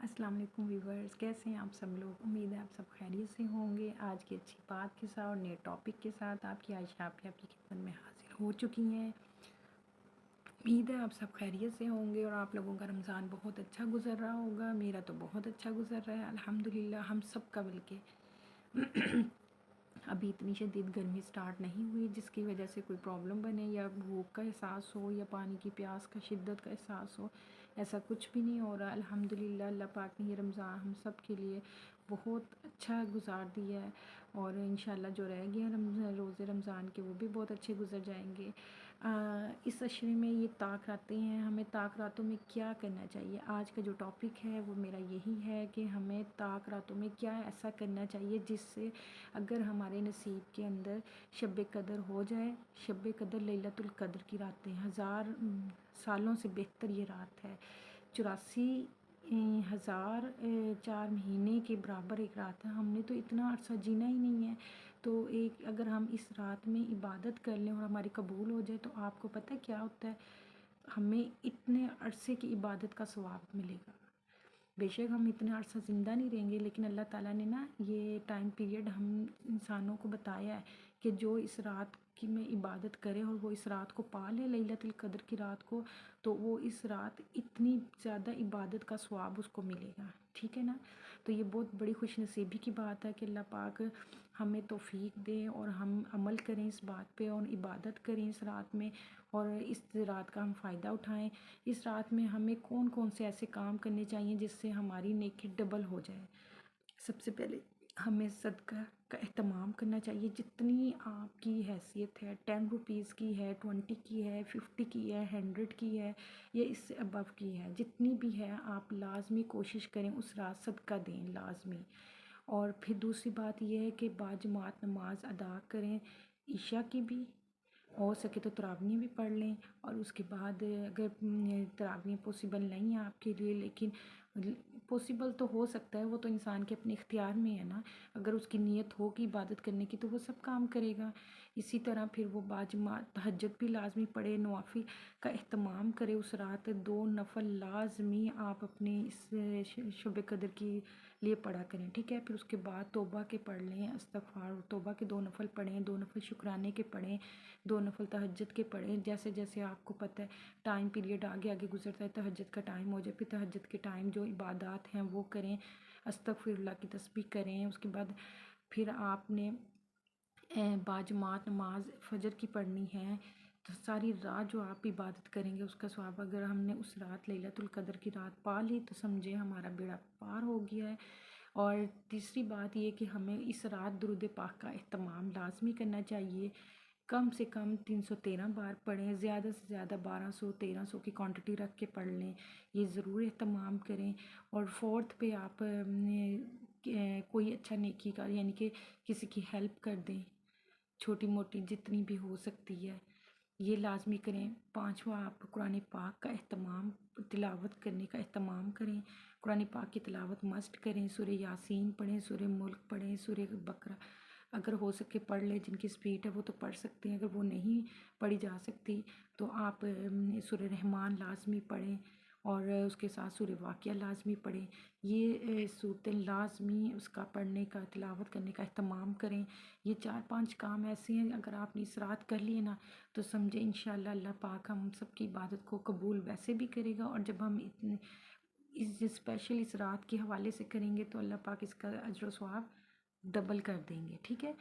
अस्सलाम वालेकुम व्यूवर्स, कैसे हैं आप सब लोग। उम्मीद है आप सब खैरियत से होंगे। आज की अच्छी बात के साथ और नए टॉपिक के साथ आपकी आयशा आपकी खिदमत में हाजिर हो चुकी हैं। उम्मीद है आप सब खैरियत से होंगे और आप लोगों का रमज़ान बहुत अच्छा गुजर रहा होगा। मेरा तो बहुत अच्छा गुजर रहा है अल्हम्दुलिल्लाह, हम सब का बल्कि। अभी इतनी शदीद गर्मी स्टार्ट नहीं हुई जिसकी वजह से कोई प्रॉब्लम बने या भूख का एहसास हो या पानी की प्यास का शिद्दत का एहसास हो, ऐसा कुछ भी नहीं हो रहा। अल्हम्दुलिल्लाह अल्लाह पाक ने ये रमज़ान हम सब के लिए बहुत अच्छा गुजार दिया है और इंशाल्लाह जो रह गए रोज़े रमज़ान के वो भी बहुत अच्छे गुजर जाएंगे। इस अशरे में ये ताक रातें हैं, हमें ताक रातों में क्या करना चाहिए। आज का जो टॉपिक है वो मेरा यही है कि हमें ताक रातों में क्या ऐसा करना चाहिए जिससे अगर हमारे नसीब के अंदर शब कदर हो जाए। शब कदर लैलतुल कद्र की रातें हज़ार सालों से बेहतर ये रात है। 84,000 4 महीने के बराबर एक रात है। हमने तो इतना अरसा जीना ही नहीं है, तो एक अगर हम इस रात में इबादत कर लें और हमारी कबूल हो जाए तो आपको पता है क्या होता है, हमें इतने अरसे की इबादत का सवाब मिलेगा। बेशक हम इतना अरसा ज़िंदा नहीं रहेंगे, लेकिन अल्लाह ताला ने ना ये टाइम पीरियड हम इंसानों को बताया है कि जो इस रात की में इबादत करे और वो इस रात को पा ले लैलतुल कद्र की रात को, तो वो इस रात इतनी ज़्यादा इबादत का सवाब उसको मिलेगा। ठीक है ना। तो ये बहुत बड़ी खुशनसीबी की बात है कि अल्लाह पाक हमें तौफीक दे और हम अमल करें इस बात पे और इबादत करें इस रात में और इस रात का हम फ़ायदा उठाएं। इस रात में हमें कौन कौन से ऐसे काम करने चाहिए जिससे हमारी नेकी डबल हो जाए। सबसे पहले हमें सदका का एहतमाम करना चाहिए। जितनी आपकी हैसियत है, 10 रुपीज़ की है, 20 की है, 50 की है, 100 की है या इससे अबव की है, जितनी भी है आप लाजमी कोशिश करें उस रात सदका दें लाजमी। और फिर दूसरी बात यह है कि बाजमात नमाज अदा करें, ईशा की भी हो सके तो तरावियाँ भी पढ़ लें। और उसके बाद अगर तरावियाँ पॉसिबल नहीं है आपके लिए, लेकिन पॉसिबल तो हो सकता है, वो तो इंसान के अपने इख्तियार में है ना। अगर उसकी नीयत हो कि इबादत करने की तो वो सब काम करेगा। इसी तरह फिर वो बाजमात तहज्जुद भी लाजमी पढ़े, नवाफिल का एहतमाम करे उस रात। 2 नफल लाजमी आप अपने इस शब कदर की लिए पढ़ा करें। ठीक है। फिर उसके बाद तौबा के पढ़ लें, इस्तग़फ़ार तौबा के 2 नफल पढ़ें, 2 नफल शुक्राने के पढ़ें, 2 नफल तहज्जुद के पढ़ें। जैसे जैसे आपको पता है टाइम पीरियड आगे आगे गुजरता है, तहज्जुद का टाइम हो जाए फिर तहज्जुद के टाइम जो इबादत हैं वो करें, अस्तग़फ़िरुल्लाह की तस्बीह करें। उसके बाद फिर आपने बाजमात नमाज फ़जर की पढ़नी है। तो सारी रात जो आप इबादत करेंगे उसका सवाब अगर हमने उस रात लैलतुल कद्र की रात पा ली तो समझे हमारा बेड़ा पार हो गया है। और तीसरी बात ये कि हमें इस रात दुरूद पाक का एहतमाम लाजमी करना चाहिए। कम से कम 313 बार पढ़ें, ज़्यादा से ज़्यादा 1200-1300 की क्वांटिटी रख के पढ़ लें, ये ज़रूर एहतमाम करें। और फोर्थ पे आप कोई अच्छा नेकी का यानी कि किसी की हेल्प कर दें, छोटी मोटी जितनी भी हो सकती है ये लाजमी करें। पांचवा आप कुरान पाक का एहतमाम तिलावत करने का एहतमाम करें, कुरान पाक की तिलावत मस्ट करें। सूरह यासीन पढ़ें, सूरह मुल्क पढ़ें, सूरह बकरा अगर हो सके पढ़ लें। जिनकी स्पीड है वो तो पढ़ सकते हैं, अगर वो नहीं पढ़ी जा सकती तो आप सूरह रहमान लाजमी पढ़ें और उसके साथ सूरह वाक़िया लाजमी पढ़ें। ये सूरतें लाजमी उसका पढ़ने का तिलावत करने का एहतमाम करें। ये 4-5 काम ऐसे हैं अगर आपने इस रात कर लिए ना तो समझे इंशाल्लाह अल्लाह पाक हम सबकी इबादत को कबूल वैसे भी करेगा। और जब हम इतने इस स्पेशल इस रात के हवाले से करेंगे तो अल्लाह पाक इसका अजर सवाब डबल कर देंगे। ठीक है।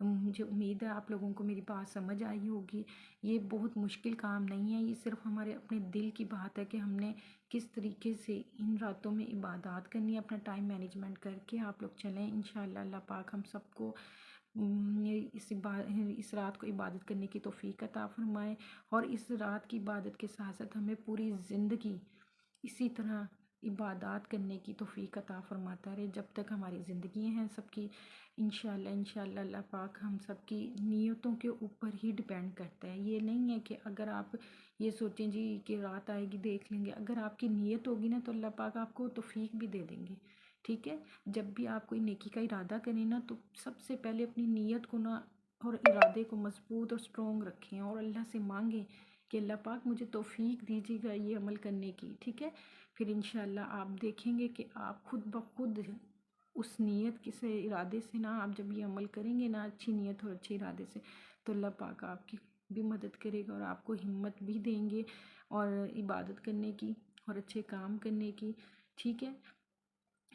मुझे उम्मीद है आप लोगों को मेरी बात समझ आई होगी। ये बहुत मुश्किल काम नहीं है, ये सिर्फ हमारे अपने दिल की बात है कि हमने किस तरीके से इन रातों में इबादत करनी है। अपना टाइम मैनेजमेंट करके आप लोग चलें, इंशाल्लाह अल्लाह पाक हम सबको इस रात को इबादत करने की तौफीक अता फरमाए। और इस रात की इबादत के साथ साथ हमें पूरी ज़िंदगी इसी तरह इबादत करने की तौफीक अता फरमाता रहे जब तक हमारी ज़िंदगी हैं सबकी। इंशाल्लाह अल्लाह पाक हम सबकी नीयतों के ऊपर ही डिपेंड करता है। ये नहीं है कि अगर आप ये सोचें जी कि रात आएगी देख लेंगे, अगर आपकी नीयत होगी ना तो अल्लाह पाक आपको तौफीक भी दे देंगे। ठीक है। जब भी आप कोई नेकी का इरादा करें ना तो सबसे पहले अपनी नीयत को ना और इरादे को मजबूत और स्ट्रॉन्ग रखें और अल्लाह से मांगें कि अल्लाह पाक मुझे तौफीक दीजिएगा ये अमल करने की। ठीक है। پھر انشاءاللہ آپ دیکھیں گے کہ آپ خود بخود اس نیت کے ارادے سے نا آپ جب یہ عمل کریں گے نا اچھی نیت اور اچھے ارادے سے، تو اللہ پاک آپ کی بھی مدد کرے گا اور آپ کو ہمت بھی دیں گے اور عبادت کرنے کی اور اچھے کام کرنے کی، ٹھیک ہے۔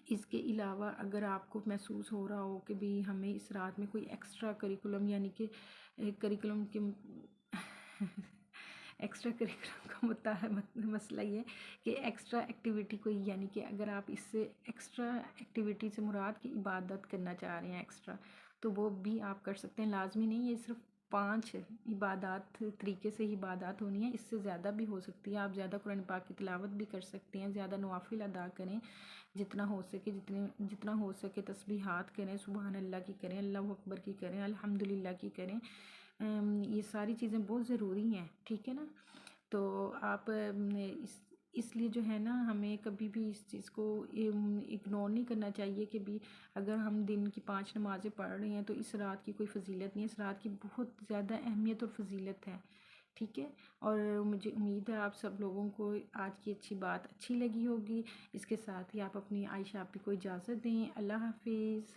اس کے علاوہ اگر آپ کو محسوس ہو رہا ہو کہ بھی ہمیں اس رات میں کوئی ایکسٹرا کریکولم یعنی کہ کریکولم کے ایکسٹرا کریکولم کا مسئلہ یہ ہے کہ ایکسٹرا ایکٹیویٹی کوئی، یعنی کہ اگر آپ اس سے ایکسٹرا ایکٹیویٹی سے مراد کی عبادت کرنا چاہ رہے ہیں ایکسٹرا، تو وہ بھی آپ کر سکتے ہیں، لازمی نہیں یہ صرف 5 عبادات طریقے سے عبادات ہونی ہے، اس سے زیادہ بھی ہو سکتی ہے، آپ زیادہ قرآن پاک کی تلاوت بھی کر سکتے ہیں، زیادہ نوافل ادا کریں، جتنا ہو سکے جتنا ہو سکے تسبیحات کریں، سبحان اللہ کی کریں، اللہ اکبر کی کریں، الحمدللہ کی کریں، یہ ساری چیزیں بہت ضروری ہیں، ٹھیک ہے نا۔ تو آپ اس لیے جو ہے نا ہمیں کبھی بھی اس چیز کو اگنور نہیں کرنا چاہیے کہ بھی اگر ہم دن کی 5 نمازیں پڑھ رہے ہیں تو اس رات کی کوئی فضیلت نہیں ہے، اس رات کی بہت زیادہ اہمیت اور فضیلت ہے، ٹھیک ہے۔ اور مجھے امید ہے آپ سب لوگوں کو آج کی اچھی بات اچھی لگی ہوگی۔ اس کے ساتھ ہی آپ اپنی عائشہ آپ کو اجازت دیں، اللہ حافظ۔